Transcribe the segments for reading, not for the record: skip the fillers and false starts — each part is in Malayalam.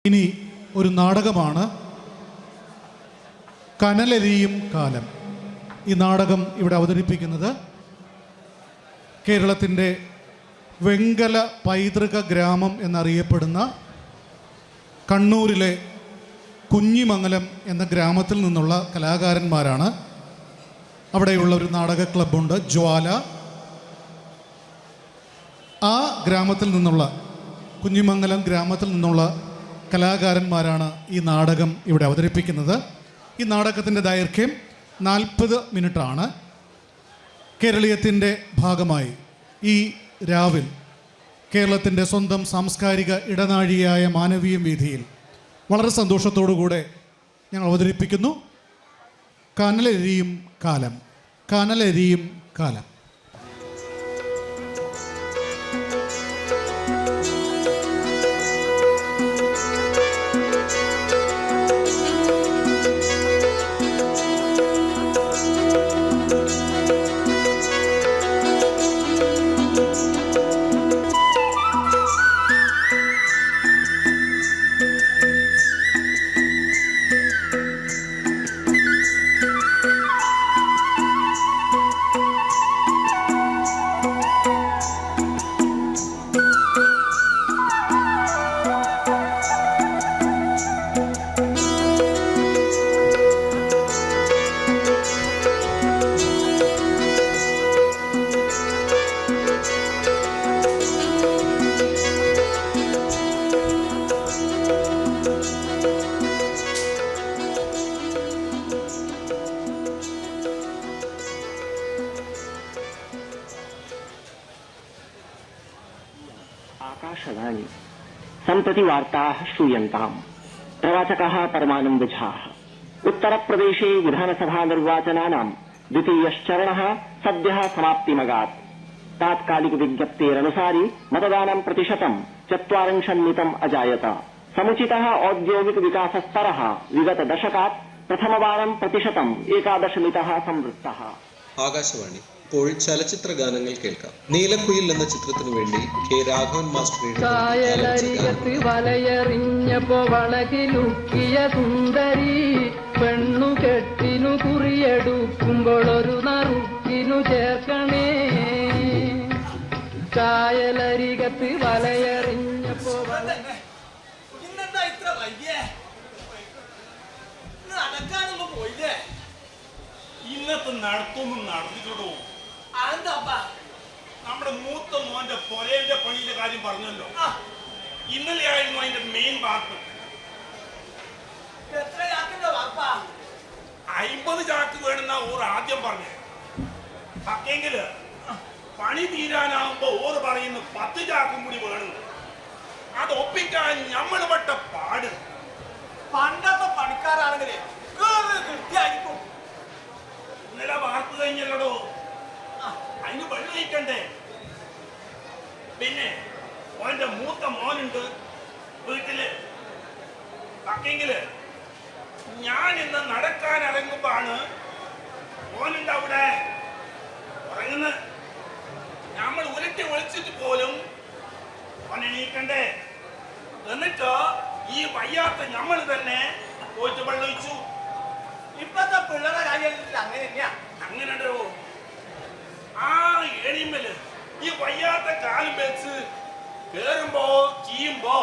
ഇനി ഒരു നാടകമാണ് കനലെരിയും കാലം. ഈ നാടകം ഇവിടെ അവതരിപ്പിക്കുന്നത് കേരളത്തിൻ്റെ വെങ്കല പൈതൃക ഗ്രാമം എന്നറിയപ്പെടുന്ന കണ്ണൂരിലെ കുഞ്ഞിമംഗലം എന്ന ഗ്രാമത്തിൽ നിന്നുള്ള കലാകാരന്മാരാണ്. അവിടെയുള്ള ഒരു നാടക ക്ലബ്ബുണ്ട്, ജ്വാല. ആ ഗ്രാമത്തിൽ നിന്നുള്ള, കുഞ്ഞിമംഗലം ഗ്രാമത്തിൽ നിന്നുള്ള കലാകാരന്മാരാണ് ഈ നാടകം ഇവിടെ അവതരിപ്പിക്കുന്നത്. ഈ നാടകത്തിൻ്റെ ദൈർഘ്യം 40 മിനിറ്റാണ്. കേരളീയത്തിൻ്റെ ഭാഗമായി ഈ രാവിൽ കേരളത്തിൻ്റെ സ്വന്തം സാംസ്കാരിക ഇടനാഴിയായ മാനവീയം വീഥിയിൽ വളരെ സന്തോഷത്തോടുകൂടെ ഞങ്ങൾ അവതരിപ്പിക്കുന്നു കനലെരിയും കാലം. കനലെരിയും കാലം. आकाशवाणी सम्प्रति वार्ताः श्रूयन्ताम्। प्रवाचकः परमानन्द झा। उत्तरप्रदेशे विधानसभा निर्वाचनानां द्वितीयश्चरणः सद्यः समाप्तिमगात्। तात्कालिक विज्ञप्तेरनुसारि मतदानं प्रतिशतं 40% अजायत। समुचितः औद्योगिक विकासस्तरः विगत दशकात् प्रथमवारं प्रतिशतं 11 संवृत्तः। ആകാശവാണി. ഇപ്പോൾ ചലച്ചിത്ര ഗാനങ്ങൾ കേൾക്കാം. നീലക്കുയിൽ എന്ന ചിത്രത്തിനു വേണ്ടി കെ രാഘവൻ മാസ്റ്റർ വലയെറിഞ്ഞപ്പോ വളകിലുക്കിയ സുന്ദരി പെണ്ണു കെട്ടിനു കുറിയെടുക്കുമ്പോൾ ഒരു നറുക്കിനു ചേർക്കണേ. കായലരികത്ത് വലയെറിഞ്ഞപ്പോ ഇന്നത്തെ നടത്തൊന്നും നടത്തിക്കോ. നമ്മുടെ മൂത്ത മോന്റെ പൊരേന്റെ പണിയുടെ കാര്യം പറഞ്ഞല്ലോ. ഇന്നലെ ആയിരുന്നു അതിന്റെ മെയിൻ വാർത്ത. 50 ചാക്ക് വേണമെന്നാ ഓർ ആദ്യം പറഞ്ഞു. പക്ഷെങ്കില് പണി തീരാനാവുമ്പോ ഓർ പറയുന്നു 10 ചാക്കും കൂടി വേണം. അത് ഒപ്പിക്കാൻ ഞമ്മള് പെട്ട പാട്. പണ്ടത്തെ പണിക്കാരാണെങ്കിലേ കൃത്യായിരിക്കും. ഇന്നലെ വാർത്ത കഴിഞ്ഞല്ലോ, അതിന് വെള്ളം ഒഴിക്കണ്ടേ. പിന്നെ ഓന്റെ മൂത്ത മോനുണ്ട് വീട്ടില്. പക്ഷെങ്കില് ഞാൻ ഇന്ന് നടക്കാൻ ഇറങ്ങുമ്പോണ് ഓനുണ്ട് അവിടെ ഉറങ്ങുന്ന. നമ്മൾ ഉരുട്ടി വിളിച്ചിട്ട് പോലും ഓനെണീക്കണ്ടേ. എന്നിട്ട് ഈ വയ്യാത്ത നമ്മൾ തന്നെ പോയിട്ട് വെള്ളം ഒഴിച്ചു. ഇപ്പത്തെ പിള്ളേരെ കാര്യം അങ്ങനെ അങ്ങനെയോ ആ എണിമല് ഈ വയ്യാത്ത കാലം വെച്ച് കേറുമ്പോ ചെയ്യുമ്പോ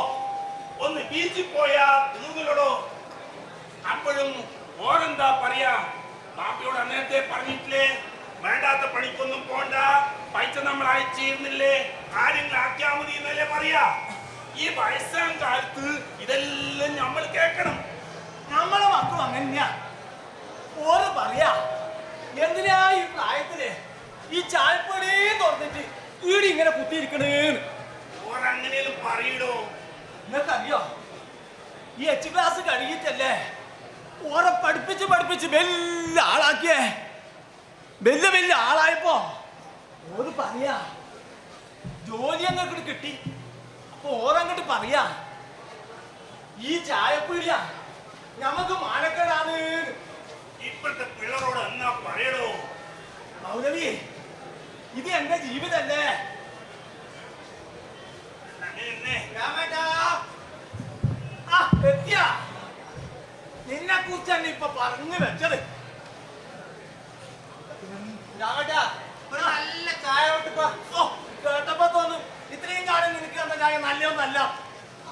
ഒന്ന് ബീച്ചിൽ പോയാ തീർന്നില്ലടോ. അപ്പോഴും ഓരെന്താ പറയാ, ബാപ്പയോട് അന്നേരത്തെ പറഞ്ഞിട്ടില്ലേ വേണ്ടാത്ത പണിക്കൊന്നും പോണ്ട, പൈസ നമ്മൾ അയച്ചിരുന്നില്ലേ, കാര്യങ്ങൾ ആക്കിയാ മതി എന്നല്ലേ പറയാ. ഈ വയസ്സാം കാലത്ത് ഇതെല്ലാം നമ്മൾ കേൾക്കണം. നമ്മളെ മക്കളും അങ്ങനെയാ. ഓര് പറയാ എന്തിനാ ഈ പ്രായത്തില് ഈ ചായപ്പൊടി തുറന്നിട്ട് ഈടി ഇങ്ങനെ കുത്തിയിരിക്കണേന്ന്. ഓരങ്ങനെയും പറയടോ. നിങ്ങൾക്കറിയോ, ഈ H ക്ലാസ് കഴുകിയിട്ടല്ലേ ഓരെ പഠിപ്പിച്ച് വലിയ ആളാക്കിയേ. വലിയ ആളായപ്പോ ഓര് പറയാ ജോലി അങ്ങോട്ട് കിട്ടി. അപ്പൊ ഓരങ്ങോട്ട് പറയാ ഈ ചായപ്പൊടിയാ ഞമ്മക്ക് മാനക്കേടാണ്. ഇപ്പോഴത്തെ പിള്ളേരോട് എന്നാ പറയടോ. മൗലവി, ഇത് എന്റെ ജീവിതല്ലേ. രാമേട്ടാ കുറിച്ചാണ് ഇപ്പൊ പറഞ്ഞു വെച്ചത്. ഒരു നല്ല ചായ കേട്ടപ്പോ തോന്നും ഇത്രയും കാലം നിനക്ക് തന്ന ചായ നല്ലതൊന്നല്ല.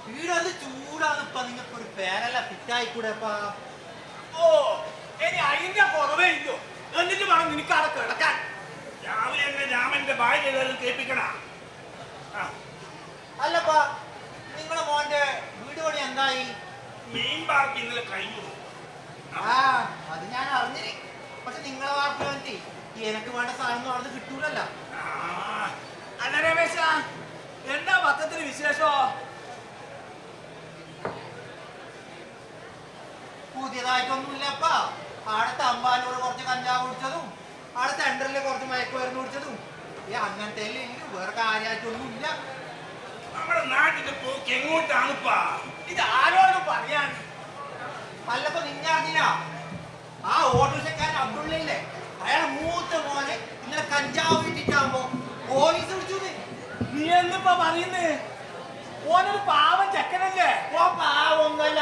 വീടത് ചൂടാണ്. ഇപ്പൊ നിങ്ങൾക്ക് ഒരു പേരല്ല ഫിറ്റായിക്കൂടെപ്പാ. ഓ ഇനി അതിന്റെ കുറവേ ഇല്ലോ. എന്നിട്ട് വേണം നിനക്ക് അവിടെ കിടക്കാൻ. രാവിലെ എന്നെ രാമന്റെ ഭാര്യ കേൾപ്പിക്കണ. അല്ലപ്പാ നിങ്ങളെ മോന്റെ വീട് പണി എന്തായി? മെയിൻ പാർക്ക് ഇന്നലെ കഴിഞ്ഞു. അത് ഞാൻ അറിഞ്ഞിന്. പക്ഷെ നിങ്ങളെ വാർത്ത വേണ്ടി എനിക്ക് വേണ്ട സാധനം അവിടെ കിട്ടൂലല്ലോ. അല്ല രമേശ, എന്താ പത്രത്തിന് വിശേഷോ? പുതിയതായിട്ടൊന്നുമില്ലപ്പാ. ആടത്തെ അമ്പാനൂർ കുറച്ച് കഞ്ചാവ് കുടിച്ചതും ആടെ സെന്ററിൽ കുറച്ച് മയക്കുമരുന്ന് കുടിച്ചതും അങ്ങനത്തെ വേറെ കാര്യമായിട്ടൊന്നും ഇല്ല. നമ്മുടെ നാട്ടിന്റെ പോക്ക് എങ്ങോട്ടാണിപ്പാ? ഇത് ആരോടും പറയാൻ. അല്ലപ്പോ നിന്നറിഞ്ഞില്ല, ആ ഓട്ടോറിക്ഷക്കാരൻ അബ്ദുള്ളയില്ലേ, അയാളെ മൂത്ത മോനെ ഇന്നലെ കഞ്ചാവ് വിട്ടിട്ടാകുമ്പോ പോലീസ് വിളിച്ചു. നീ എന്തിപ്പാ പറയുന്നേ? ഓനൊരു പാവം ചെക്കനല്ലേ? ഓ പാവൊന്നുമല്ല.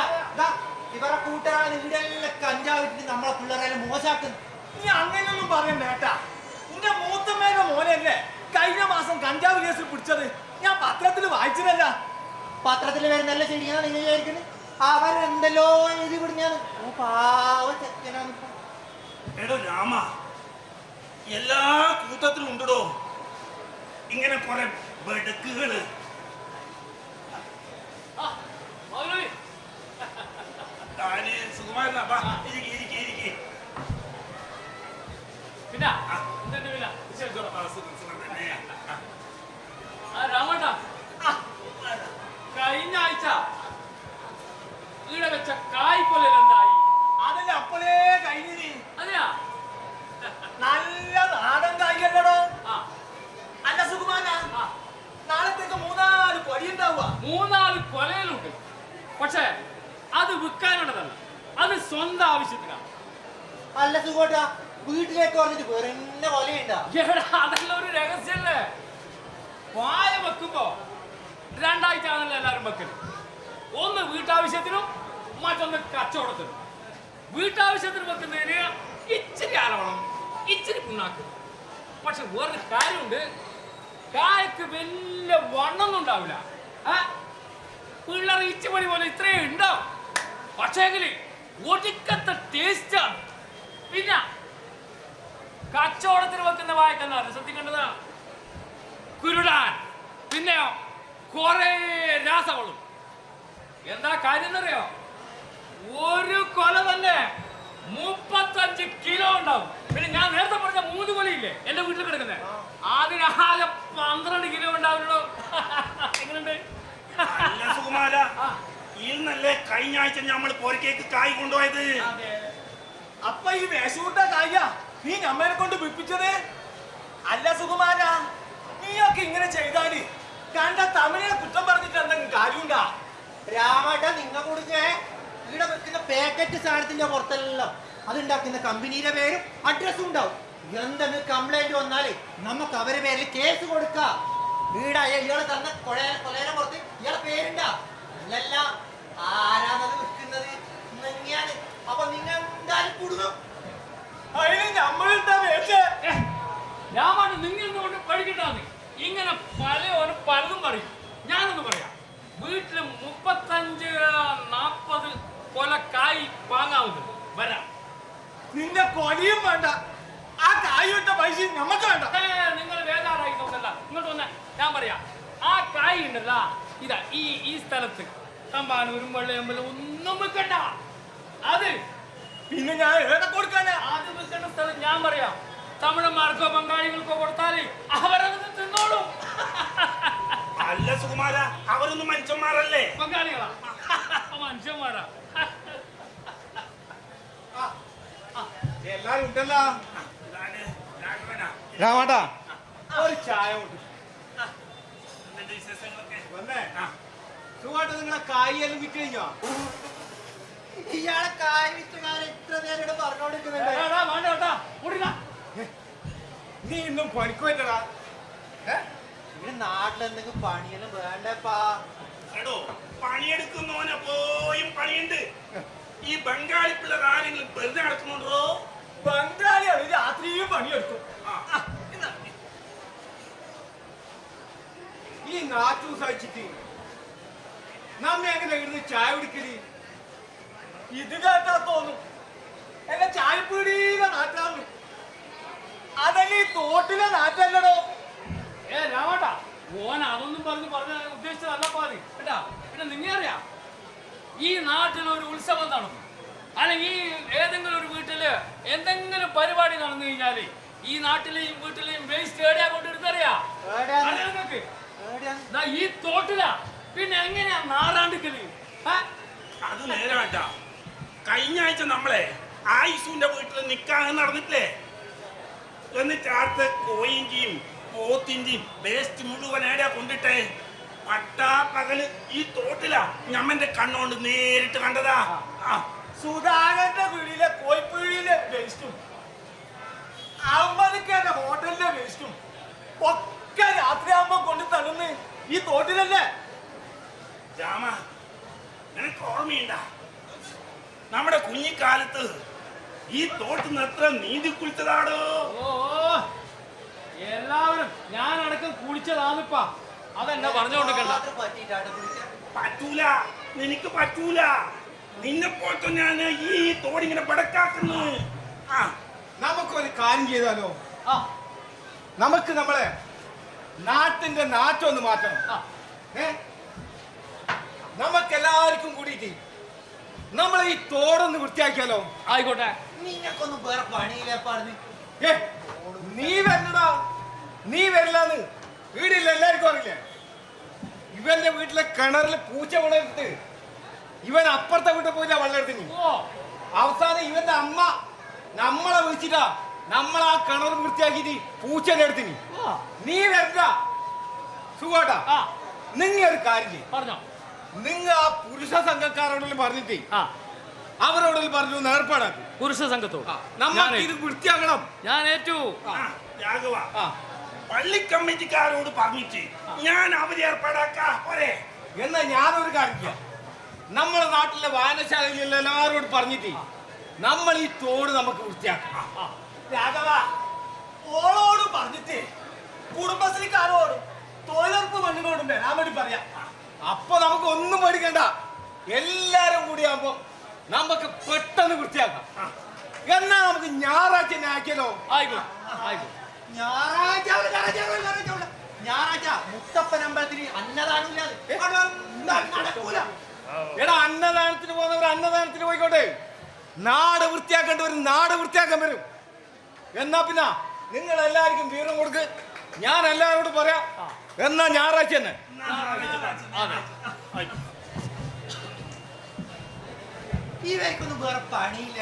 ഇവരുടെ കൂട്ടുകാരാണ് ഇവിടെ എല്ലാം കഞ്ചാവ് വിട്ടിട്ട് നമ്മളെ പിള്ളേരെ മോശമാക്കുന്നു. നീ അങ്ങനെയൊന്നും പറയണ്ട കേട്ടാ. നിന്റെ മൂത്തമ്മേന്റെ മോനല്ലേ കഴിഞ്ഞ മാസം കഞ്ചാവ് കേസിൽ പിടിച്ചത്? ഞാൻ പത്രത്തിൽ വായിച്ചതല്ല. പത്രത്തിൽ വരുന്നല്ല ശരിയാണ് നിങ്ങൾ വിചാരിക്കുന്നത്. അവരെന്തല്ലോ എഴുതി വിടുന്നാണ്. ഓ പാവ ചെക്കനാണ്. എടോ രാമ, എല്ലാ കൂട്ടത്തിലും ഉണ്ടോ ഇങ്ങനെ കുറെ ബെടുക്കുകള്. സുകുമാരനാ, ഇരിക്കെ. പിന്നെ രാമേട്ടാ, കഴിഞ്ഞ ആഴ്ച ഈടെ വെച്ച കായ്ക്കൊല്ലൽ എന്തായി? അതല്ലേ അപ്പോഴേ കഴിഞ്ഞിനി. അതെയാ? നല്ല നാടൻ കായ്ക്കല്ലടോ. ആ, അല്ല സുകുമാര, നാളത്തേക്ക് 3-4 കൊടി ഉണ്ടാവുക. 3-4 കൊലയിലുണ്ട്. പക്ഷെ അത് വിൽക്കാനുള്ളതല്ല, അത് സ്വന്തം ആവശ്യത്തിനാണ്. അല്ല സുഖോട്ടാ, വീട്ടിലേക്ക് പറഞ്ഞിട്ട് വേറെ കൊലയുണ്ടാ? അതെല്ലാം ഒരു രഹസ്യല്ലേ. വായ വെക്കുമ്പോ 2 ആഴ്ച ആണല്ലോ എല്ലാവരും വെക്കല്. ഒന്ന് വീട്ടാവശ്യത്തിനും മറ്റൊന്ന് കച്ചവടത്തിനും. വീട്ടാവശ്യത്തിന് വെക്കുന്നതിന് ഇച്ചിരി അലവണം, ഇച്ചിരി പുണ്ണാക്കും. പക്ഷെ വേറൊരു കാര്യമുണ്ട്, കായക്ക് വലിയ വണ്ണൊന്നും ഉണ്ടാവില്ല. പിള്ളേർ ഇച്ചുപണി പോലെ ഇത്രയും ഉണ്ടാവും. പക്ഷേങ്കില് ഒടുക്കത്തെ ടേസ്റ്റാണ്. പിന്നെ കച്ചവടത്തിന് വെക്കുന്ന വായക്കെന്താണ് ശ്രദ്ധിക്കേണ്ടതാണ്? കുരുടാൻ, പിന്നെയോ കുറെ രാസവളും. എന്താ കാര്യം എന്നറിയോ? ഒരു കൊല തന്നെ 35 കിലോ ഉണ്ടാവും. പിന്നെ ഞാൻ നേരത്തെ പറഞ്ഞ 3 കൊലയില്ലേ എന്റെ വീട്ടിൽ കിടക്കുന്നത്, അതിനാകെ 12 കിലോ ഉണ്ടാവുള്ളൂ. എങ്ങനെയുണ്ട് സുകുമാര? ഇന്നല്ലേ കഴിഞ്ഞ ആഴ്ച നമ്മൾ പോരക്കേക്ക് കായ് കൊണ്ടുപോയത്. അപ്പൊ ഈ വേഷൂട്ട കായ നീ നമ്മനെ കൊണ്ട് വിപ്പിച്ചത്? അല്ല സുകുമാര, നീയൊക്കെ ഇങ്ങനെ ചെയ്താല് കണ്ട തമിഴിനെ കുറ്റം പറഞ്ഞിട്ട് എന്തെങ്കിലും കാര്യമുണ്ടാ? രാമേട്ട, നിങ്ങൾ കൊടുക്കേ ഇവിടെ വെക്കുന്ന പാക്കറ്റ് സാധനത്തിന്റെ പുറത്തെല്ലാം അതുണ്ടാക്കുന്ന കമ്പനിയുടെ പേരും അഡ്രസ്സും ഉണ്ടാവും. എന്തെങ്കിലും കംപ്ലൈന്റ് വന്നാലേ നമുക്ക് അവരുടെ പേരിൽ കേസ് കൊടുക്കാം. വീടായ ഇയാള് തന്ന കൊലയുടെ പുറത്ത് ഇയാളെ പേരുണ്ടാ? അല്ലല്ല, ആരാണത് വിൽക്കുന്നത് എന്നെയാണ്. അപ്പൊ നിങ്ങൾ എന്തായാലും കൊടുക്കും. അതിന് നമ്മളെന്താ വേഷ? രാമാണ് നിങ്ങൾ കൊണ്ട് പഠിക്കട്ടാന്ന്. ഇങ്ങനെ പലതും പറയും. ഞാനൊന്ന് പറയാം, വീട്ടില് 35-40 കൊല കായ് വാങ്ങാവുന്നത് വരാം. നിന്റെ കൊലയും വേണ്ട, ആ കായ് വിട്ട പൈസ നമുക്ക് വേണ്ട. നിങ്ങൾ വേദാറായി നോക്കണ്ട, ഇങ്ങോട്ട് വന്ന ഞാൻ പറയാം. ആ കായ് ഉണ്ടല്ല, ഇതാ ഈ സ്ഥലത്ത് തമ്പാനൂരും വെള്ളയമ്പലം ഒന്നും വെക്കണ്ട. അത് പിന്നെ ഞാൻ ഏടെ കൊടുക്കാനാ? അത് വെക്കേണ്ട സ്ഥലം ഞാൻ പറയാം. തമിഴന്മാർക്കോ ബംഗാളികൾക്കോ കൊടുത്താല് അവരത് തിന്നോളും. അല്ല സുകുമാര, അവരൊന്നും മനുഷ്യന്മാരല്ലേ? ബംഗാളികളാ? മനുഷ്യന്മാരാ. എല്ലാരും ഉണ്ടല്ലോ. രാമേട്ടാ, ഒരു ചായ വന്നേ. സുഖമായിട്ട് നിങ്ങളെ കായെല്ലാം വിറ്റ് കഴിഞ്ഞോ? ഇയാളെ കായ് വിറ്റുകാരൻ ഇത്ര നേരം ഇവിടെ പറഞ്ഞോണ്ടിരിക്കുന്നുണ്ട്. നീ ഇന്നും പണിക്ക് പറ്റടാ. ഇവിടെ നാട്ടിലെന്തെങ്കിലും പണിയെല്ലാം വേണ്ടപ്പാ. എടോ, പണിയെടുക്കുന്നവനെ പോയും പണിയുണ്ട്. ഈ ബംഗാളി പിള്ളേർ ആരെങ്കിലും വെറുതെ നടക്കുന്നുണ്ടോ? ബംഗാളിയാണ് രാത്രിയും പണിയെടുക്കും. ഈ നാറ്റു സഹിച്ചിട്ട് നമ്മ എങ്ങനെ ഇരുന്ന് ചായ കുടിക്കല്? ഇത് കേട്ടാ തോന്നും എന്നെ ചായപ്പീടിയിലെ നാറ്റാന്ന്. അതല്ലേ ഈ തോട്ടിലെ നാറ്റല്ലടോ. രാമേട്ടാ, ഓൻ അതൊന്നും പറഞ്ഞ ഉദ്ദേശിച്ചതല്ല പാതി കേട്ടാ. പിന്നെ നിങ്ങറിയാം, ഈ നാട്ടിൽ ഒരു ഉത്സവം നടന്നു, അല്ലെങ്കിൽ ഏതെങ്കിലും ഒരു വീട്ടില് എന്തെങ്കിലും പരിപാടി നടന്നു കഴിഞ്ഞാല് ഈ നാട്ടിലെയും വീട്ടിലെയും വേസ്റ്റ് ഏടിയാ കൊണ്ടിരുന്നറിയാ നിങ്ങൾക്ക്? ഈ തോട്ടിലാ. പിന്നെ എങ്ങനെയാ നാറാണ്ടിക്കല്? അത് നേരാട്ടാ. കഴിഞ്ഞ ആഴ്ച നമ്മളെ ആയിസുവിന്റെ വീട്ടിൽ നിക്കാഹ് നടന്നിട്ടില്ലേ? എന്നിട്ട് അടുത്ത കോയിന്റെയും പോത്തിന്റെയും വേസ്റ്റ് മുഴുവൻ ഏടാ കൊണ്ടിട്ടേ പട്ടാ പകല് ഈ തോട്ടിലാ ഞമ്മന്റെ കണ്ണോണ്ട് നേരിട്ട് കണ്ടതാ. സുധാകരന്റെ വീടിലെ കോയിപ്പീഴിയിലെ വേസ്റ്റും അമ്മദിക്കന്റെ ഹോട്ടലിലെ വേസ്റ്റും ഒക്കെ രാത്രിയാകുമ്പോ കൊണ്ട് തള്ളുന്ന് ഈ തോട്ടിലല്ലേ? രാമ, നിനക്ക് ഓർമ്മയുണ്ടാ നമ്മുടെ കുഞ്ഞിക്കാലത്ത് ഈ തോട്ടിന്ന് എത്ര നീന്തി കുളിച്ചതാടോ? ഓ, എല്ലാവരും ഞാൻ അടക്കം കുളിച്ചതാന്നിപ്പാ. അതെന്നെ പറഞ്ഞുകൊണ്ടിരിക്കണ്ട. പറ്റൂല, നിനക്ക് പറ്റൂല. നിന്നെ പോലെ തന്നെയാണ് ഈ തോടിങ്ങനെ പടക്കാക്കുന്നു. നമുക്കൊരു കാര്യം ചെയ്താലോ? നമുക്ക് നമ്മളെ നാട്ടിന്റെ നാറ്റം ഒന്ന് മാറ്റണം. നമുക്ക് എല്ലാവർക്കും കൂടിയിട്ട് നമ്മൾ ഈ തോടൊന്ന് വൃത്തിയാക്കിയാലോ? ആയിക്കോട്ടെ. നിങ്ങൾക്കൊന്നും വേറെ പണിയില്ലേ പറഞ്ഞു? നീ വരണടാ, നീ വരില്ലാന്ന് വീടില്ല എല്ലാവർക്കും അറിയില്ലേ? ഇവന്റെ വീട്ടിലെ കിണറിൽ പൂച്ച വളർത്തിട്ട് ഇവൻ അപ്പുറത്തെ വീട്ടിൽ പോയിട്ടാ വെള്ളം എടുത്തിന്. അവസാനം ഇവന്റെ അമ്മ നമ്മളെ വിളിച്ചിട്ടാ നമ്മൾ ആ കിണർ വൃത്തിയാക്കിട്ട് പൂച്ചന്റെ അടുത്തിന്. നീ വരണ്ട സുഖാട്ടാ. നിങ്ങ ഒരു കാര്യം ചെയ്യും പറഞ്ഞോ. നിങ്ങ ആ പുരുഷ സംഘക്കാരോടെല്ലാം പറഞ്ഞിട്ട് അവരോടെല്ലാം പറഞ്ഞു ഏർപ്പാടാക്കി പുരുഷ സംഘത്തോട് നമ്മൾ ഇത് വൃത്തിയാക്കണം. ഞാൻ ഏറ്റു. രാഘവ, പള്ളി കമ്മിറ്റിക്കാരോട് പറഞ്ഞിട്ട് ഞാൻ അവരെ ഏർപ്പാടാക്കാ പോരെ? എന്നാ ഞാനൊരു കാര്യം ചെയ്യാം. നമ്മളെ നാട്ടിലെ വായനശാലയിൽ എല്ലാവരോട് പറഞ്ഞിട്ട് നമ്മൾ ഈ തോട് നമുക്ക് വൃത്തിയാക്കാം. രാഘവ, ഓളോട് പറഞ്ഞിട്ട് കുടുംബശ്രീക്കാരോടും തൊഴിലുറപ്പ് മണ്ണിനോടും വരാൻ വേണ്ടി പറയാം. അപ്പൊ നമുക്ക് ഒന്നും പേടിക്കണ്ട. എല്ലാരും കൂടിയാകുമ്പോ നമുക്ക് പെട്ടെന്ന് വൃത്തിയാക്കാം. എന്നാ നമുക്ക് ഞായറാഴ്ച തന്നെ ആക്കിയാലോ? ഞായറാഴ്ച മുത്തപ്പൻ അമ്പലത്തിന് അന്നദാനമില്ലാതെ നടക്കൂല. എടാ, അന്നദാനത്തിന് പോകുന്നവർ അന്നദാനത്തിന് പോയിക്കോട്ടെ. നാട് വൃത്തിയാക്കേണ്ടവർ നാട് വൃത്തിയാക്കാൻ വരും. എന്നാ പിന്നെ നിങ്ങൾ എല്ലാവർക്കും വീറും കൊടുക്ക്. ഞാൻ എല്ലാവരോടും പറയാം. എന്നാ ഞായറാഴ്ച തന്നെ. ഇവർക്കൊന്നും വേറെ പണിയില്ല.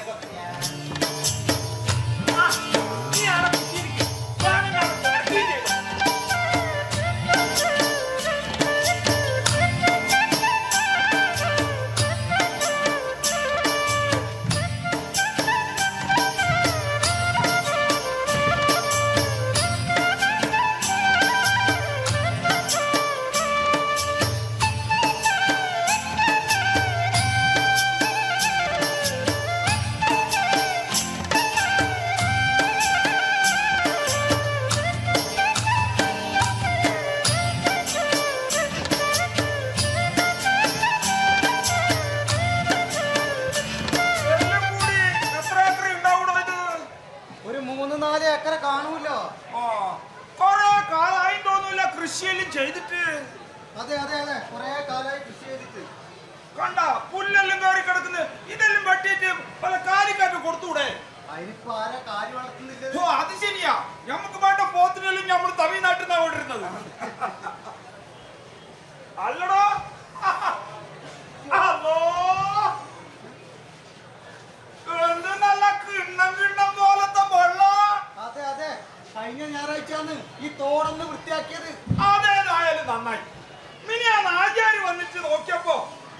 ഒരു 3-4 ഏക്കർ കാണൂല്ലോ. കൊറേ കാലായി തോന്നൂല കൃഷിയെല്ലാം ചെയ്തിട്ട്. അതെ അതെ അതെ, കൊറേ കാലമായി കൃഷി ചെയ്തിട്ട്. കണ്ട പുല്ലെല്ലാം കയറി കിടക്കുന്നു. ഇതെല്ലാം വെട്ടിയിട്ട് പല കാര്യക്കാർക്ക് കൊടുത്തൂടെ? അതിനിപ്പോ ആരാ കാര്യം വളർത്തുന്നില്ല. ഓ, അത് ശരിയാ. നമുക്ക് വേണ്ട പോത്തിനെല്ലാം നമ്മൾ തമിഴ്നാട്ടിൽ നിന്നാ കൊണ്ടിരുന്നത്. അല്ലടോ, എന്ത് നല്ല കിണ്ണം കിണ്ണം പോലത്തെ വെള്ളം. അതെ അതെ, കഴിഞ്ഞ ഞായറാഴ്ചയാണ് ഈ തോടൊന്ന് വൃത്തിയാക്കിയത്. അതേതായാലും നന്നായി. മിനി ആ ആചാരി വന്നിട്ട് നോക്കിയപ്പോ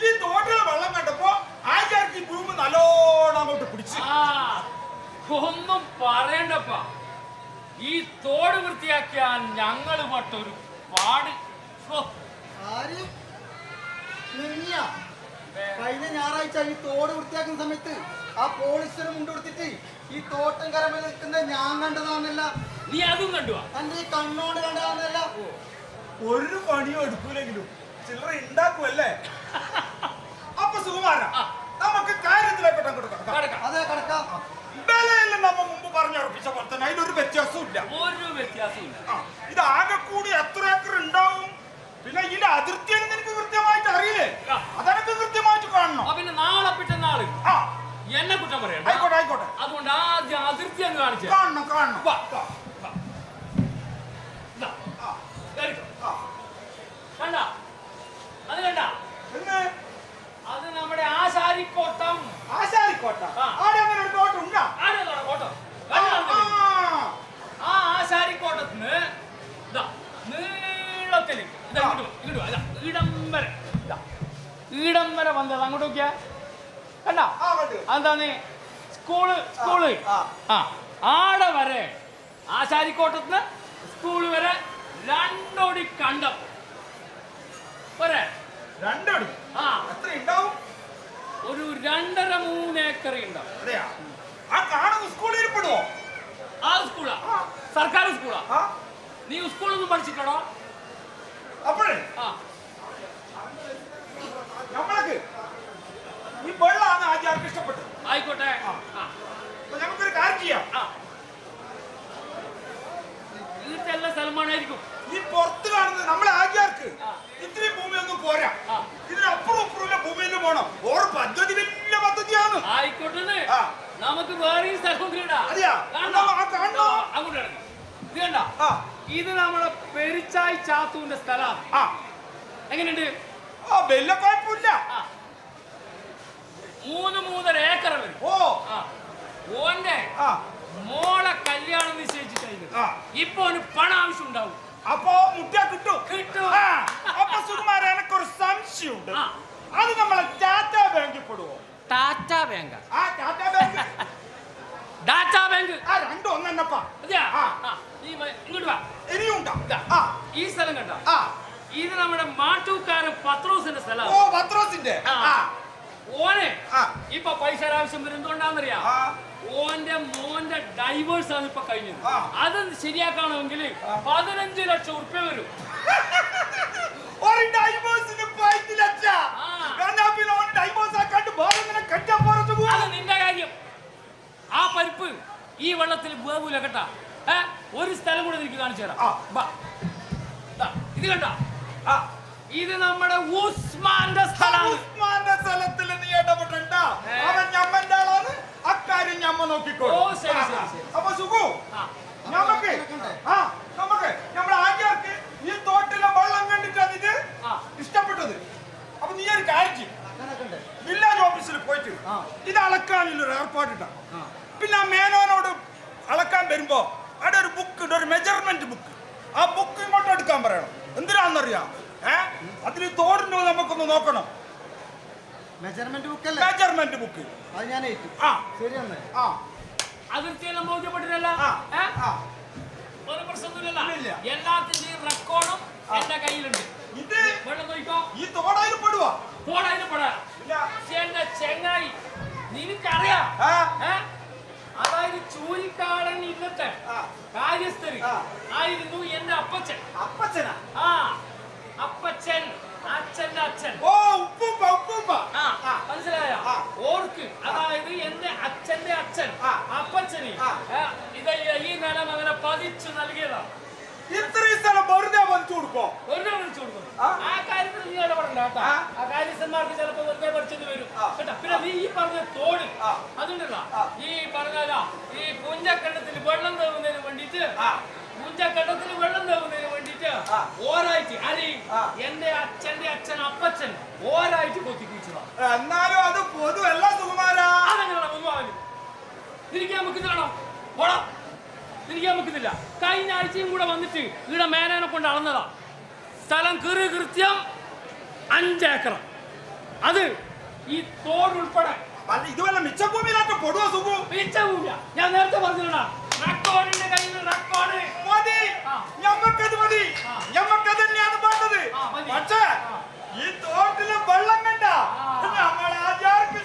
ഈ തോട്ടിലെ വെള്ളം കണ്ടപ്പോ ആചാരിക്ക് ഈ ഭൂമി നല്ലോണം അങ്ങോട്ട് പിടിച്ചു. ഒന്നും പറയണ്ടപ്പാ. ഈ തോട് വൃത്തിയാക്കിയാൽ ഞങ്ങൾ പെട്ടൊരു പാട്. ആര്? കഴിഞ്ഞ ഞായറാഴ്ച അച്ഛാ ഈ തോട് വൃത്തിയാക്കുന്ന സമയത്ത് ആ പോളിസ്റ്റർ മുണ്ട് കൊടുത്തിട്ട് ഈ തോട്ടം കരമ നിൽക്കുന്നത് ഞാൻ കണ്ടതാണെന്നല്ല. നീ അതും കണ്ടുവാ? എന്റെ ഈ കണ്ണോണ്ട് കണ്ടതാണെന്നല്ല. ഒരു പണിയും എടുക്കൂലെങ്കിലും ചില്ലറ ഉണ്ടാക്കുമല്ലേ? അപ്പൊ സുകുമാര നമുക്ക് കാര്യത്തിലേക്കോട്ടെ കടക്കാം. അതെ കിടക്കാം. വിലയെല്ലാം നമ്മ മുമ്പ് പറഞ്ഞുറപ്പിച്ച പോലെ തന്നെ അതിലൊരു വ്യത്യാസവും ഇല്ല. ഒരു വ്യത്യാസവും ഇല്ല. ഇത് ആകെ കൂടി എത്ര ഏക്കർ ഉണ്ടാവും? പിന്നെ ഇതിന്റെ അതിർത്തിയാണ് നിനക്ക് കൃത്യമായിട്ട് അറിയില്ലേ? അതെനിക്ക് കൃത്യമായിട്ട് കാണണം. പിന്നെ നാളെ പിറ്റന്നാള് ആ എന്നെ കുറ്റം പറയണ്ട. ആയിക്കോട്ടെ ആയിക്കോട്ടെ. അതുകൊണ്ട് ആദ്യം അതിർത്തി അങ്ങ് കാണിച്ചു കാണണം കാണണം. കണ്ട അത് കണ്ട എന്ന് അത് നമ്മുടെ ആശാരിക്കോട്ടം. ആശാരിക്കോട്ട ആടെ അങ്ങനെ ഒരു തോട്ടം ഉണ്ടാ? ആരെന്താണ് കോട്ടം? ആ ആശാരിക്കോട്ടത്തിന് നീളത്തിൽ ഈടം വരെ വന്നത് അങ്ങോട്ട് നോക്കിയാ കണ്ട അതെന്താന്ന് സ്കൂള് ആ ആടെ വരെ ആശാരിക്കോട്ടത്തിന് സ്കൂള് വരെ 2 അടി കണ്ടം പോരെ? 2 അടി. ആ എത്ര ഉണ്ടാവും? ഒരു 2.5-3 ഏക്കർ ഉണ്ടാവും. അതെയാ? ആ കാണുന്ന സ്കൂളിൽ ഇരിപ്പെടുവോ? ആ സ്കൂളാ സർക്കാർ സ്കൂളാ. നീ സ്കൂളൊന്നും പഠിച്ചിട്ടുണ്ടോ? അപ്പോഴേ ആ നമ്മളൊക്കെ ഈ വെള്ളമാണ് ആദ്യം ആർക്ക് ഇഷ്ടപ്പെട്ടത്. ആയിക്കോട്ടെ. അപ്പൊ നമുക്കൊരു കാര്യം ചെയ്യാം. വീട്ടിലെല്ലാം സ്ഥലമാണായിരിക്കും. ഈ പുറത്ത് കാണുന്നത് നമ്മളെ ആദ്യാർക്ക് ഇത്രയും ഭൂമിയൊന്നും പോരാ. ഇതിനപ്പുറം അപ്പുറം ഭൂമിയിൽ പോണം. ഓരോ പദ്ധതി വലിയ പദ്ധതിയാണ്. ആയിക്കോട്ടെ നമുക്ക് വേറെയും സ്ഥലം അങ്ങോട്ട് ഇത് കണ്ട ഇത് നമ്മളെ പെരിച്ചായി ചാത്തുവിന്റെ സ്ഥലമാണ്. എങ്ങനെയുണ്ട്? വലിയ കുഴപ്പമില്ല. 3-3.5 ഏക്കർ വരും. ഓന്റെ മോളെ കല്യാണം നിശ്ചയിച്ചിട്ടായിരുന്നു. ഇപ്പൊ ഒരു പണം ആവശ്യം ഉണ്ടാവും. അപ്പൊ മുട്ട കിട്ടും. അപ്പൊ സുകുമാര എനിക്കൊരു സംശയമുണ്ട്. അത് നമ്മളെ ടാറ്റാ ബാങ്കിൽ പെടുവോ? ടാറ്റാ ബാങ്ക്? ആ ടാറ്റാ ബാങ്ക് ടാറ്റാ ബാങ്ക് രണ്ടും ഒന്നെന്നപ്പാ. ഇങ്ങോട്ട് വാ. ഇനിയുണ്ടാ ഈ സ്ഥലം കണ്ട? ഇത് നമ്മുടെ മാട്ടൂക്കാരൻ പത്രോസിന്റെ സ്ഥലം. ഓ പത്രോസിന്റെ. ഓനെ ഇപ്പൊ പൈസ ആവശ്യം വരും. എന്തുകൊണ്ടാന്നറിയാം? ഓന്റെ മോന്റെ ഡൈവേഴ്സ് ആണ് ഇപ്പൊ കഴിഞ്ഞത്. അത് ശരിയാക്കണമെങ്കിൽ 15 ലക്ഷം ഉറുപ്പ്യ വരും. ഒരു ഡൈവേഴ്സിന് 15 ലക്ഷം. അത് നിന്റെ കാര്യം. ആ പരിപ്പ് ഈ വെള്ളത്തിൽ വേവൂല കേട്ടാ. ഒരു സ്ഥലം കൂടെ എനിക്ക് കാണിച്ചു തരാം. ഇത് കണ്ട? ഇത് നമ്മുടെ ഉസ്മാന്റെ സ്ഥലമാണ്. ഉസ്മാന്റെ സ്ഥലത്തിൽ നീ ഇടപെടണ്ട. അവൻ ഞമ്മന്റെ ആളാണ്. അക്കാര്യം ഞമ്മ നോക്കിക്കോ. അപ്പൊ സുഖു നമുക്ക് നമ്മുടെ ആചാർക്ക് ഈ തോട്ടിലെ വെള്ളം കണ്ടിട്ടാണ് ഇത് ഇഷ്ടപ്പെട്ടത്. അപ്പൊ നീ ഒരു കാര്യം ചെയ്യും. വില്ലേജ് ഓഫീസിൽ പോയിട്ട് ഇത് അളക്കാനുള്ളൊരു ഏർപ്പാടിട്ടാ. പിന്നെ ആ മേനോനോട് അളക്കാൻ വരുമ്പോ അവിടെ ഒരു ബുക്ക് ഉണ്ട്, ഒരു മെജർമെന്റ് ബുക്ക്. ആ ബുക്ക് ഇങ്ങോട്ട് എടുക്കാൻ പറയണം. എന്തിനാന്നറിയാം? അതിൽ തോടിന്റെ നമുക്കൊന്ന് നോക്കണം. മെജർമെന്റ് ബുക്ക് അല്ലേ? മെജർമെന്റ് ബുക്ക്. അത് ഞാൻ ഏറ്റു. ശരി അല്ലേ? അതിർത്തിയെല്ലാം ബോധ്യപ്പെട്ടിട്ടല്ല. ഒരു പ്രശ്നമൊന്നുമില്ല. എല്ലാത്തിന്റെയും റെക്കോർഡും എന്റെ കയ്യിലുണ്ട്. ഇത് വെള്ളം നോക്കിക്കോ. ഈ തോടായി പെടുവാ? തോടായി പെടാ. എന്റെ ചെങ്ങായി നിനക്കറിയാം. അതായത് ചൂരിക്കാടൻ ഇന്നത്തെ കാര്യസ്ഥര് ആയിരുന്നു എന്റെ അപ്പച്ചൻ. അപ്പച്ചനാ? അപ്പച്ചൻ, അച്ഛന്റെ അച്ഛൻ. ഓ ഉപ്പൂപ്പ. മനസ്സിലായോ? ഓർക്ക് അതായത് എന്റെ അച്ഛന്റെ അച്ഛൻ അപ്പച്ചന് ഈ നിലം അങ്ങനെ പതിച്ചു നൽകിയതാണ്. ഇത്രയും സ്ഥലം വെറുതെ വലിച്ചു കൊടുക്കോ? വെറുതെ വിളിച്ചു കൊടുക്കും. ആ കാര്യത്തിൽ നീ ഇടപെടണ്ട കേട്ടോ. ആ കാര്യസ്ഥന്മാർക്ക് ചിലപ്പോ വെറുതെ പഠിച്ചത് വരും കേട്ടോ. പിന്നെ നീ ഈ പറഞ്ഞ തോട് അതുണ്ടല്ലോ, ഈ പറഞ്ഞാലോ ഈ പുഞ്ചക്കണ്ടത്തിൽ വെള്ളം തേവുന്നതിന് വേണ്ടിട്ട് ഓരായിട്ട് അരി എന്റെ അച്ഛന്റെ അച്ഛൻ അപ്പച്ചൻ ഓരായിട്ട് കൊത്തിപ്പിച്ചതാണ്. എന്നാലും അത് പൊതുവല്ല സുകുമാരാ. അതെങ്ങനെയാണ് പൊതുവാകല്? തിരിക്കാൻ വെക്കുന്നില്ലാണോ? ഓടാ തിരിക്കാൻ വെക്കുന്നില്ല. കഴിഞ്ഞ ആഴ്ചയും കൂടെ വന്നിട്ട് ഇവിടെ മേനേനെ കൊണ്ട് അളന്നതാ. സ്ഥലം കൃത്യം 5 ഏക്കർ. അത് ഈ തോട് ഉൾപ്പെടെ. ഇതുവല്ല മിച്ചഭൂമിയിലായിട്ട് പൊടുവോ സുഖു? മിച്ചഭൂമിയ. ഞാൻ നേരത്തെ പറഞ്ഞില്ല, റെക്കോർഡിന്റെ കയ്യിൽ റെക്കോർഡ് മതി. ഞമ്മക്കത് മതി. ഞമ്മക്കത് തന്നെയാണ് വേണ്ടത്. പക്ഷേ ഈ തോട്ടിലെ വെള്ളം കണ്ട നമ്മളെ ആചാർക്ക്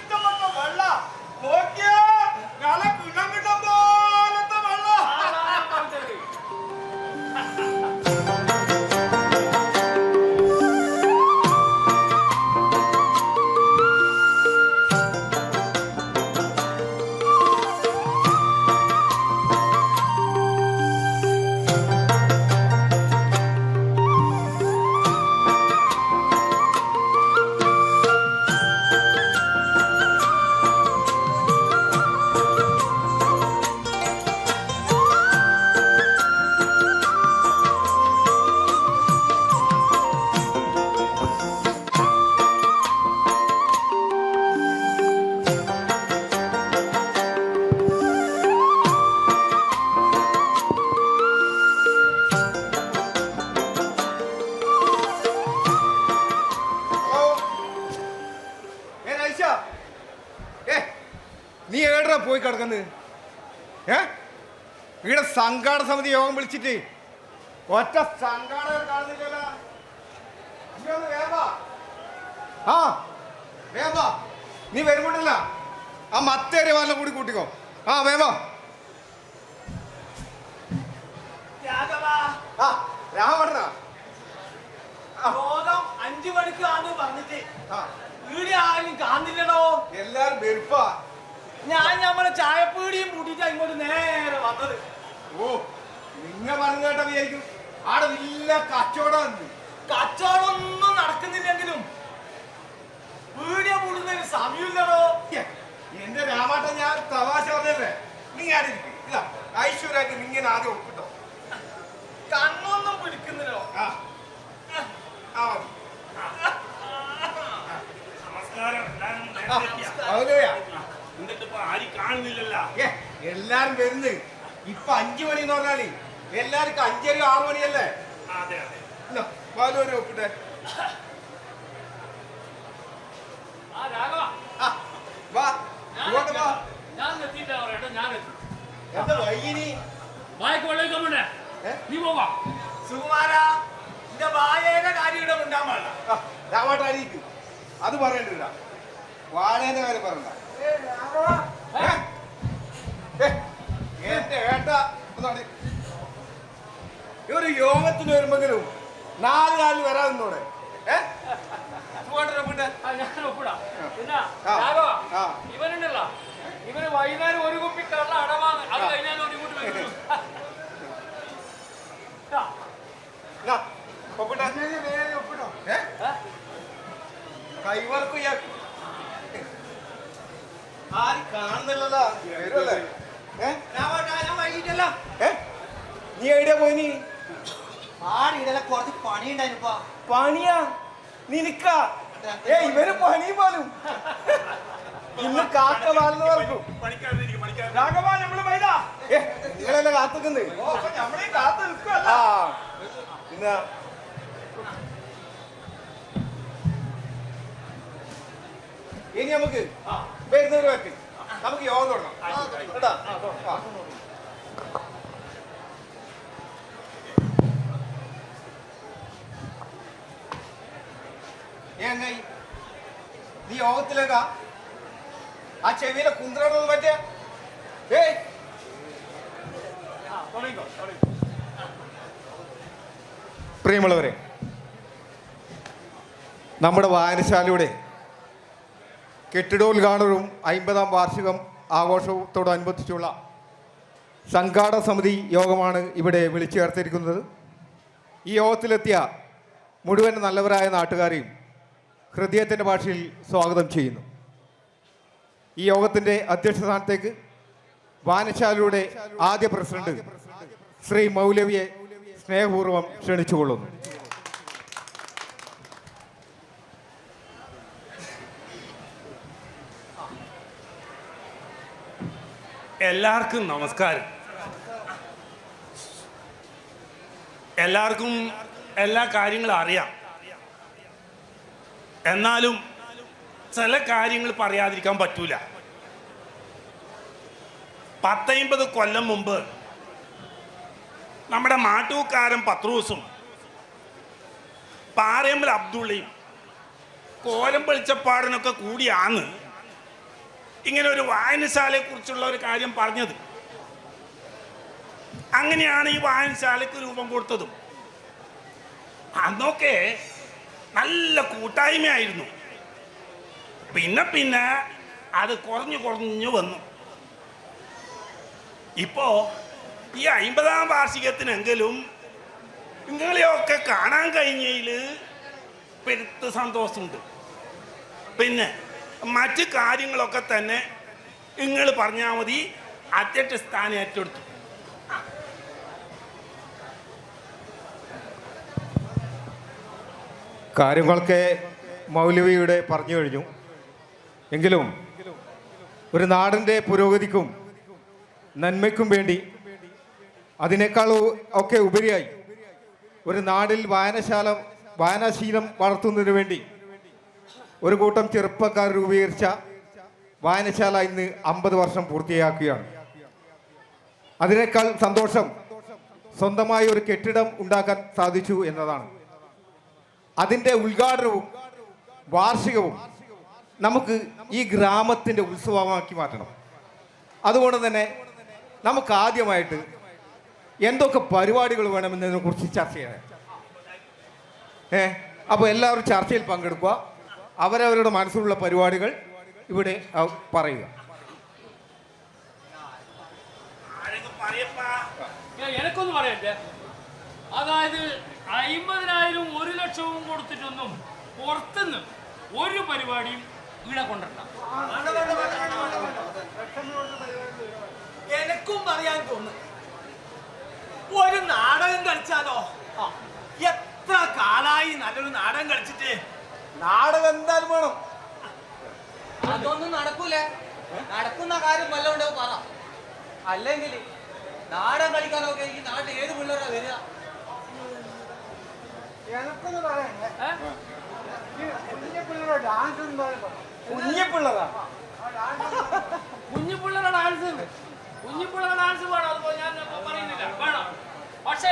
പോയി കിടക്കുന്നത്? ഇവിടെ സംഘാടന സമിതി യോഗം വിളിച്ചിട്ട് ഒറ്റ സംഘാടകർ കാണുന്നില്ലല്ലോ. ആ വേവാ, നീ വരുമ്പോണ്ടല്ല ആ മത്തേരി വാലിനെ കൂടി കൂട്ടിക്കോ. ആ വേവാ. രാഘവണ്ണ യോഗം 5 മണിക്ക് ആണെന്ന് പറഞ്ഞിട്ട് വീടി ആരും കാണുന്നില്ലടോ. എല്ലാരും വെറുപ്പാ. ഞാൻ നമ്മളെ ചായപ്പീടിയും കൂട്ടിട്ടാ ഇങ്ങോട്ട് നേരെ വന്നത്. ഓ, നിങ്ങ പറഞ്ഞു കേട്ട വിചാരിക്കും ആടെ വലിയ കച്ചവടം. കച്ചവടമൊന്നും നടക്കുന്നില്ലെങ്കിലും വീഡിയോ കൂടുന്നതിന് സമയമില്ലടോ. എന്റെ രാമാട്ടൻ, ഞാൻ തമാശ പറഞ്ഞല്ലേ. നീ ആരിക്കും ഇതാ ഐശ്വര്യായിട്ട് നിങ്ങനെ ആദ്യം ഒപ്പിട്ടോ. കണ്ണൊന്നും പിടിക്കുന്നില്ലോ. എല്ലാരും വരുന്നത് ഇപ്പൊ 5 മണി എന്ന് പറഞ്ഞാല് എല്ലാവർക്കും 5:30 6 മണിയല്ലേ. പാലൂര് ഒപ്പിട്ടെ. എന്താ വൈകിനി നീ പോവാ സുകുമാരാ, എന്റെ ഭാര്യയുടെ കാര്യം ഇവിടെ ഉണ്ടാൻ പാടില്ല. രാമാട്ടായിരിക്കും അത് പറയണ്ടില്ല. വാഴേന്റെ കാര്യം പറയണ്ട. എന്റെ ഏട്ട ഒരു യോഗത്തിന് വരുമ്പോഴും 4 കാലിൽ വരാതെന്നോടെ. ഇവനുണ്ടല്ലോ, ഇവന് വൈകുന്നേരം ഒരു കുപ്പി കള്ള അടവാണ്. അത് കഴിഞ്ഞാൽ ഇങ്ങോട്ട് വരും. കൈവർക്ക് ആരും കാണുന്നില്ലല്ലോ. നീ എവിടെയാ പോയി? നീ ആടിയിടല കുറച്ച് പണി ഉണ്ടായിരുന്നപ്പാ. പണിയാ നിനക്കാ? ഇവര് പണി പോലും ഇന്ന് കാക്ക വാലെന്ന് പറഞ്ഞു. നിങ്ങളെന്നെ കാത്തുക്കുന്നത്. പിന്നെ ഇനി നമുക്ക് വരുന്നവര് വെക്ക് നമുക്ക് യോഗം തുടങ്ങാം കേട്ടാ. എങ്ങായി നീ യോഗത്തിലേക്കാ? ആ ചെവിയിലെ കുന്ത്രടൊന്നും പറ്റേ? പ്രിയമുള്ളവരെ, നമ്മുടെ വായനശാലയുടെ കെട്ടിടോദ്ഘാടനവും 50ാം വാർഷികം ആഘോഷത്തോടനുബന്ധിച്ചുള്ള സംഘാടക സമിതി യോഗമാണ് ഇവിടെ വിളിച്ചു ചേർത്തിരിക്കുന്നത്. ഈ യോഗത്തിലെത്തിയ മുഴുവൻ നല്ലവരായ നാട്ടുകാരെയും ഹൃദയത്തിൻ്റെ ഭാഷയിൽ സ്വാഗതം ചെയ്യുന്നു. ഈ യോഗത്തിൻ്റെ അധ്യക്ഷ സ്ഥാനത്തേക്ക് വായനശാലയുടെ ആദ്യ പ്രസിഡന്റ് ശ്രീ മൗലവിയെ സ്നേഹപൂർവ്വം ക്ഷണിച്ചുകൊള്ളുന്നു. എല്ലാവർക്കും നമസ്കാരം. എല്ലാവർക്കും എല്ലാ കാര്യങ്ങളും അറിയാം. എന്നാലും ചില കാര്യങ്ങൾ പറയാതിരിക്കാൻ പറ്റൂല. 10-50 കൊല്ലം മുമ്പ് നമ്മുടെ മാട്ടൂക്കാരൻ പത്രൂസും പാറയമ്പൽ അബ്ദുള്ളയും കോലം വെളിച്ചപ്പാടനൊക്കെ കൂടിയാണ് ഇങ്ങനെ ഒരു വായനശാലയെ കുറിച്ചുള്ള ഒരു കാര്യം പറഞ്ഞത്. അങ്ങനെയാണ് ഈ വായനശാലയ്ക്ക് രൂപം കൊടുത്തതും. അന്നൊക്കെ നല്ല കൂട്ടായ്മയായിരുന്നു. പിന്നെ അത് കുറഞ്ഞു വന്നു. ഇപ്പോ ഈ 50ാം വാർഷികത്തിനെങ്കിലും നിങ്ങളെയൊക്കെ കാണാൻ കഴിഞ്ഞതിൽ പെരുത്ത് സന്തോഷമുണ്ട്. പിന്നെ മറ്റു കാര്യങ്ങളൊക്കെ തന്നെ നിങ്ങൾ പറഞ്ഞാൽ മതി. അധ്യക്ഷ സ്ഥാനം ഏറ്റെടുത്തു. കാര്യങ്ങളൊക്കെ മൗലവിയുടെ പറഞ്ഞു കഴിഞ്ഞു. എങ്കിലും ഒരു നാടിൻ്റെ പുരോഗതിക്കും നന്മയ്ക്കും വേണ്ടി അതിനേക്കാൾ ഒക്കെ ഉപരിയായി ഒരു നാടിൽ വായനാശീലം വളർത്തുന്നതിന് വേണ്ടി ഒരു കൂട്ടം ചെറുപ്പക്കാർ രൂപീകരിച്ച വായനശാല ഇന്ന് 50 വർഷം പൂർത്തിയാക്കുകയാണ്. അതിനേക്കാൾ സന്തോഷം സ്വന്തമായി ഒരു കെട്ടിടം ഉണ്ടാക്കാൻ സാധിച്ചു എന്നതാണ്. അതിൻ്റെ ഉദ്ഘാടനവും വാർഷികവും നമുക്ക് ഈ ഗ്രാമത്തിൻ്റെ ഉത്സവമാക്കി മാറ്റണം. അതുകൊണ്ട് തന്നെ നമുക്ക് ആദ്യമായിട്ട് എന്തൊക്കെ പരിപാടികൾ വേണമെന്നതിനെ കുറിച്ച് ചർച്ച ചെയ്യണം. അപ്പോൾ എല്ലാവരും ചർച്ചയിൽ പങ്കെടുക്കുക. അവരവരുടെ മനസ്സിലുള്ള പരിപാടികൾ ഇവിടെ പറയുക. എനക്കൊന്ന് പറയട്ടെ, അതായത് 50,000 1 ലക്ഷവും കൊടുത്തിട്ടൊന്നും പുറത്തുനിന്ന് ഒരു പരിപാടിയും ഇവിടെ കൊണ്ടിട്ടാം. എനക്കും പറയാൻ തോന്നുന്നു, ഒരു നാടകം കളിച്ചാലോ? എത്ര കാലായി നല്ലൊരു നാടകം കളിച്ചിട്ട്. നാടകം എന്തായാലും വേണം. അതൊന്നും നടക്കൂലേ? നടക്കുന്ന കാര്യം വല്ലോണ്ടോ പറ. അല്ലെങ്കിൽ നാടകം കളിക്കാനൊക്കെ ഈ നാട്ടിൽ ഏത് പിള്ളേരാ വരിക? എനക്കൊന്ന് പറയണ്ടേ, കുഞ്ഞിപ്പിള്ളേരുടെ ഡാൻസ് കുഞ്ഞിപ്പിള്ളതാ കുഞ്ഞിപ്പിള്ളേരുടെ ഡാൻസ്, കുഞ്ഞിപ്പിള്ളേരുടെ ഡാൻസ് വേണം. അതിപ്പോ ഞാൻ പറയുന്നില്ല, വേണം. പക്ഷേ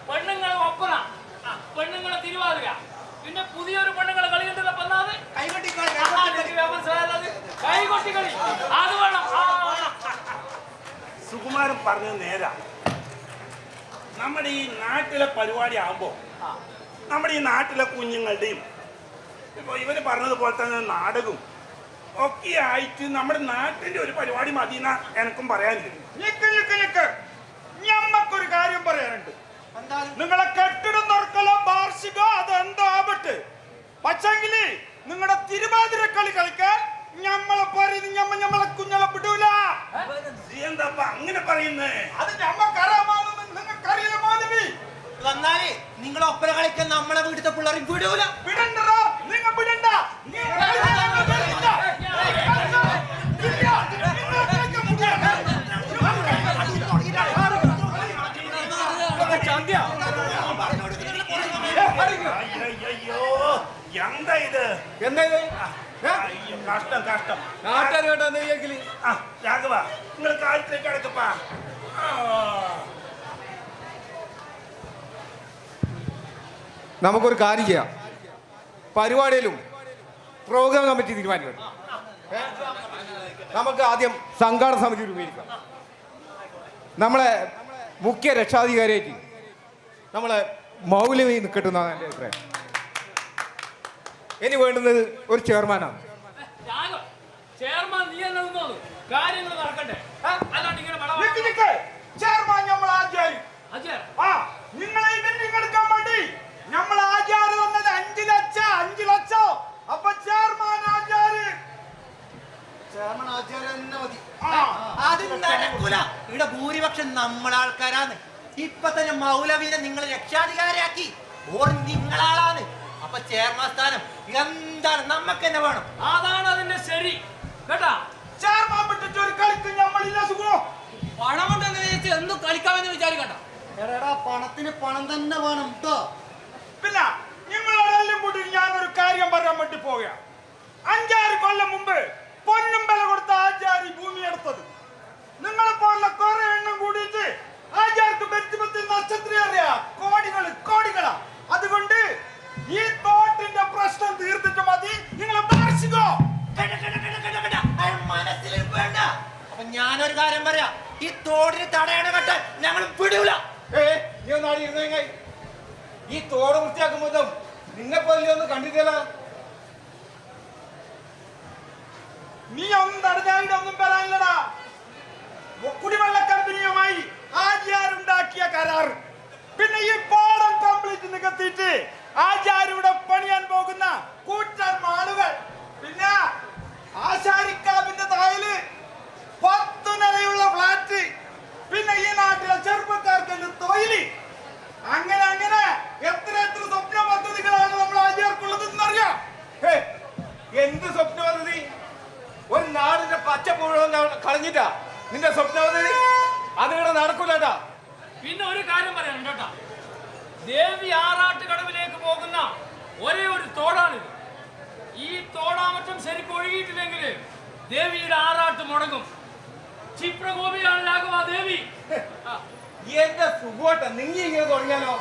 പെണ്ണുങ്ങളെ ഒപ്പന, പെണ്ണുങ്ങളെ തിരുവാതിര, പിന്നെ പുതിയൊരു പെണ്ണുങ്ങളെ കളി ഉണ്ടല്ലോ, കൈകൊട്ടിക്കളി, അത് വേണം. സുകുമാരൻ പറഞ്ഞത് നേരാ. നമ്മുടെ ഈ നാട്ടിലെ പരിപാടി ആകുമ്പോ നമ്മുടെ ഈ നാട്ടിലെ കുഞ്ഞുങ്ങളുടെയും ഇപ്പൊ ഇവര് പറഞ്ഞതുപോലെ തന്നെ നാടകവും ഒക്കെ ആയിട്ട് നമ്മുടെ നാട്ടിന്റെ ഒരു പരിപാടി മതി എന്നാ എനക്കും പറയാനില്ല. ഞമ്മക്കൊരു കാര്യം പറയാനുണ്ട്. നിങ്ങളെ കെട്ടിടം തുറക്കലോ വാർഷികോ അതെന്താവട്ടെ, പക്ഷെങ്കില് നിങ്ങളുടെ തിരുവാതിര കളി കളിക്കാൻ ഞമ്മളെ ഞമ്മളെ കുഞ്ഞളെ വിടൂല. എന്താ അങ്ങനെ പറയുന്നേ? അത് ഞമ്മക്കറിയാമാണെന്ന് നിങ്ങൾക്കറിയില്ല മാധവി. വന്നാലേ നിങ്ങൾ ഒപ്പന കളിക്കാൻ നമ്മളെ വീട്ടിലെ പിള്ളേരെ വിടൂല. വിടണ്ടോ? നിങ്ങൾ വിടണ്ട. അയ്യോ, എന്താ ഇത്? എന്താ ഇത്? അയ്യോ, കഷ്ടം കഷ്ടം. നാട്ടുകാർ കേട്ടോ എന്തെങ്കിലും. രാഘവ, നിങ്ങൾ കാലത്തിലേക്ക് അടക്കപ്പാ. നമുക്കൊരു കാര്യം ചെയ്യാം. പരിപാടിയിലും പ്രോഗ്രാം കമ്മിറ്റി തീരുമാനിക്കണം. നമുക്ക് ആദ്യം സംഘാടന സമിതി രൂപീകരിക്കാം. നമ്മളെ മുഖ്യ രക്ഷാധികാരിയായിട്ട് നമ്മളെ മൗലവി നിൽക്കട്ടെന്നാണ് എൻ്റെ അഭിപ്രായം. ഇനി വേണ്ടുന്നത് ഒരു ചെയർമാനാണ്. ചെയർമാൻ നീ തന്നെ നിന്നോളൂ, കാര്യങ്ങൾ നടക്കട്ടെ. അല്ലാണ്ട് ഇങ്ങനെ ചെയർമാൻ നമ്മൾ ആചാരി. നിങ്ങളെ ഇവന്റിങ് എടുക്കാൻ വേണ്ടി നമ്മൾ ആചാര് വന്നത് 5 ലക്ഷം. അപ്പൊ ചെയർമാൻ ആചാര് തന്നെ മതി. അത് നടക്കൂല. ഇവിടെ ഭൂരിപക്ഷം നമ്മളാൾക്കാരാണ്. ഇപ്പൊ തന്നെ മൗലവിനെ നിങ്ങൾ രക്ഷാധികാരിയാക്കി. ഓർ നിങ്ങളാളാണ്. അപ്പൊ ചെയർമാൻ സ്ഥാനം എന്താണ് നമുക്ക് തന്നെ വേണം. അതാണ് അതിന്റെ ശരി കേട്ടാ. ചെയർമാൻ വിട്ടിട്ട് ഒരു കളിക്കും നമ്മളില്ല. സുഖോ പണം കൊണ്ടെന്ന് വിചാരിച്ച് എന്തും കളിക്കാമെന്ന് വിചാരിക്കണ്ട. പണത്തിന് പണം തന്നെ വേണം കേട്ടോ. പിന്നെ നിങ്ങളെല്ലാം കൂടി ഞാനൊരു കാര്യം പറയാൻ വേണ്ടി പോവുക. 5-6 കൊല്ലം മുമ്പ് പൊന്നും വില കൊടുത്ത ആചാരി ഭൂമി എടുത്തത്. നിങ്ങളെ പോലുള്ള കുറെ എണ്ണം കൂടിയിട്ട് ആചാർക്ക് ബെറ്റിപത്തിൽ നക്ഷത്രം അറിയാ കോടികളാ. അതുകൊണ്ട് ഈ തോട്ടിന്റെ പ്രശ്നം തീർത്തിട്ട് മതി നിങ്ങളെ വാർഷികോ. മനസ്സിൽ വേണ്ട. അപ്പൊ ഞാനൊരു കാര്യം പറയാം, ഈ തോടിന് തടയണ കെട്ടാൻ ഞങ്ങൾ വിടൂല. ഈ തോട് വൃത്തിയാക്കുമ്പോഴും നിന്നെ പോലെ ഒന്ന് കണ്ടിട്ടില്ല. നീ ഒന്നും തടഞ്ഞാലൊന്നും പറയാനില്ലടാ. കുടിവെള്ള കമ്പനിയുമായി ആചാരുണ്ടാക്കിയ കരാർ, പിന്നെ ഈ പാടം കംപ്ലീറ്റ് നികത്തിയിട്ട് ആചാരിയുടെ പണിയാൻ പോകുന്ന കൂറ്റൻ മാളുകൾ, പിന്നെ ആശാരിക്കാവിന്റെ തായല് 10 നിലയുള്ള ഫ്ലാറ്റ്, പിന്നെ ഈ നാട്ടിലെ ചെറുപ്പക്കാർക്ക് തൊഴില്, അങ്ങനെ എത്ര സ്വപ്ന പദ്ധതികളാണ് നമ്മൾ ആചാർക്കുള്ളത് എന്നറിയാം. എന്ത് സ്വപ്ന പദ്ധതി? ഒരു നാടിന്റെ പച്ചപ്പുഴ കളഞ്ഞിട്ടാ നിന്റെ സ്വപ്ന പദ്ധതി? അതിവിടെ നടക്കൂലട്ടാ. പിന്നെ ഒരു കാര്യം പറയാനുണ്ട് കേട്ടാ. ദേവി ആറാട്ട് കടവിലേക്ക് പോകുന്ന ഒരേ ഒരു തോടാണിത്. ഈ തോടാമറ്റം ശരിക്കും ഒഴുകിയിട്ടില്ലെങ്കിൽ ദേവിയുടെ ആറാട്ട് മുടങ്ങും. ക്ഷിപ്രകോപിയാണ് രാഘവ ദേവി. എന്റെ സുഖോട്ട നിങ്ങ ഇങ്ങനെ തുടങ്ങിയാലോ?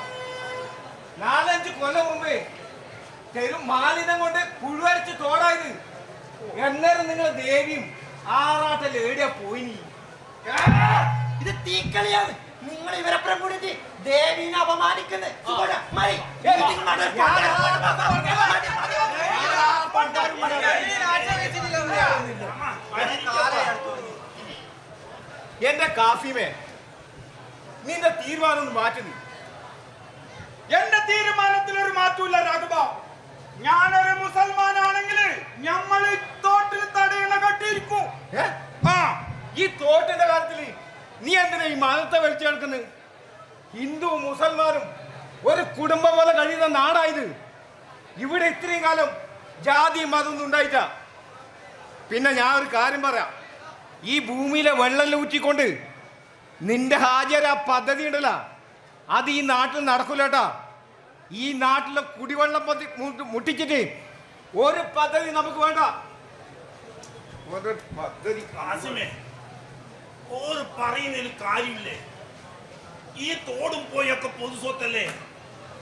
4-5 കൊല്ലം മുമ്പേ തെരും മാലിന്യം കൊണ്ട് പുഴുവരച്ച് തോടായത്. എന്നേരം നിങ്ങൾ ദേവിയും ആറാട്ടല്ല എവിടെയാ പോയി? ഇത് തീക്കളിയാണ്. നിങ്ങൾ ഇവരപ്പുറം കൂടിയിട്ട് ദേവീനെ അപമാനിക്കുന്നത്. എന്റെ കാഫിമേ, നിന്റെ തീരുമാനം ഒന്ന് മാറ്റുന്നു. എന്റെ തീരുമാനത്തിൽ ഒരു മാറ്റമില്ല രാഘവ. ഞാനൊരു മുസൽമാനാണെങ്കിൽ നമ്മൾ തോട്ടിൽ തടയണ കെട്ടിയിരിക്കും. ഈ തോട്ടിന്റെ കാര്യത്തിൽ നീ എന്തിനാ ഈ മതത്തെ വലിച്ചു കിടക്കുന്നത്? ഹിന്ദുവും മുസൽമാനും ഒരു കുടുംബം പോലെ കഴിയുന്ന നാടായത്. ഇവിടെ ഇത്രയും കാലം ജാതി മതമൊന്നും ഉണ്ടായിട്ട. പിന്നെ ഞാൻ ഒരു കാര്യം പറയാം. ഈ ഭൂമിയിലെ വെള്ളം ഊറ്റിക്കൊണ്ട് നിന്റെ ഹാജര പദ്ധതി ഉണ്ടല്ലോ, അത് ഈ നാട്ടിൽ നടക്കൂലേട്ടാ. ഈ നാട്ടിലെ കുടിവെള്ളം മുട്ടിച്ചിട്ട് ഒരു പദ്ധതി നമുക്ക് വേണ്ട. ഒരു പറയുന്നതിൽ കാര്യമില്ലേ? ഈ തോടും പോയൊക്കെ പൊതുസ്വത്തല്ലേ,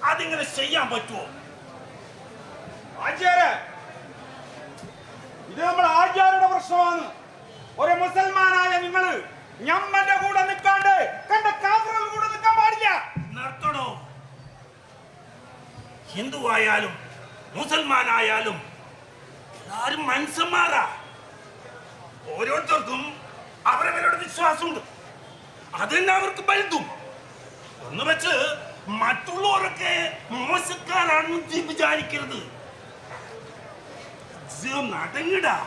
അതിങ്ങനെ ചെയ്യാൻ പറ്റുമോ? ആചാര്യ, ഇത് നമ്മൾ ആചാര്യയുടെ പ്രശ്നമാണ്. ഒരു മുസൽമാനായ നിങ്ങള് ഞമ്മന്റെ കൂടെ നിൽക്കാണ്ട് കണ്ട കാഫറുകളുടെ കൂടെ നിൽക്കാൻ പാടില്ല. നിർത്തണോ? ഹിന്ദുവായാലും മുസൽമാനായാലും എല്ലാരും മനുഷ്യന്മാരാ. ഓരോരുത്തർക്കും അവരവരുടെ വിശ്വാസമുണ്ട്. അതന്നെ അവർക്ക് വലുതും. ഒന്ന് വെച്ച് മറ്റുള്ളവരൊക്കെ മോശക്കാരാണെന്ന് വിചാരിക്കരുത്. നടങ്ങിടാ.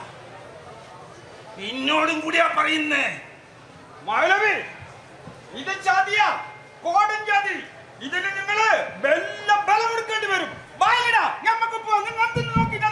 പിന്നോടും കൂടിയാ പറയുന്നേ. മൗലവി, ഇത് ജാതിയാ, കോടൻ ജാതി. ഇതിന് നിങ്ങള് ബലം കൊടുക്കേണ്ടി വരും. ഞമ്മക്ക് നോക്കിട്ട്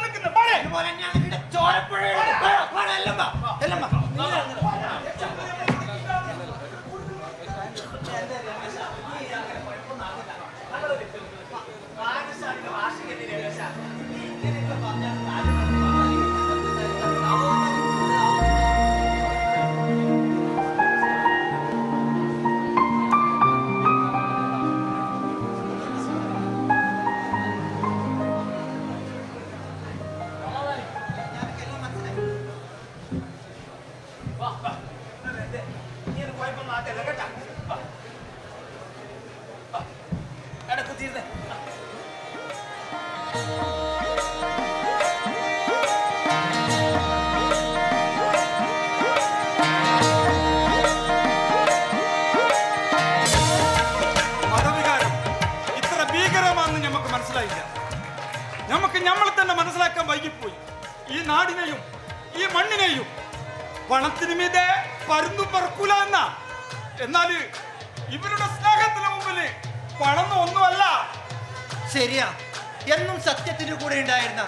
നമ്മളെ തന്നെ മനസ്സിലാക്കാൻ വൈകിപ്പോയി. ഈ നാടിനെയും ഈ മണ്ണിനെയും പണത്തിന് മീതെ പരുന്തും പറക്കൂല എന്നാ. എന്നാല് ഇവരുടെ സ്നേഹത്തിന് മുമ്പില് പണം ഒന്നുമല്ല. ശരിയാ. എന്നും സത്യത്തിന് കൂടെ ഉണ്ടായിരുന്ന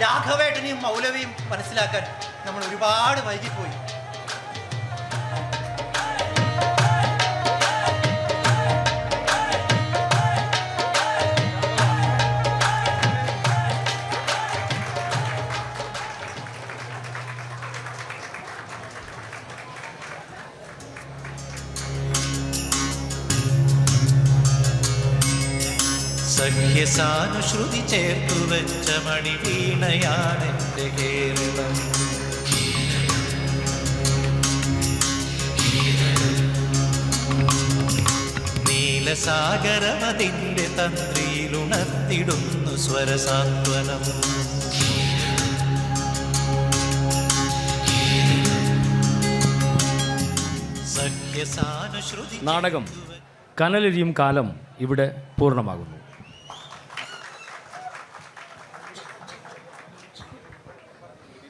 രാഘവേട്ടനെയും മൗലവിയും മനസ്സിലാക്കാൻ നമ്മൾ ഒരുപാട് വൈകിപ്പോയി. സഖ്യസാനുശ്രുതി ചേർത്തു വെച്ച മണിവീണയാണെന്റെ കേരളം. നീലസാഗരമതിന്റെ തന്ത്രിയിലുണർത്തിടുന്നു സ്വരസാന്ത്വനം. നാടകം കനലെരിയും കാലം ഇവിടെ പൂർണ്ണമാകുന്നു.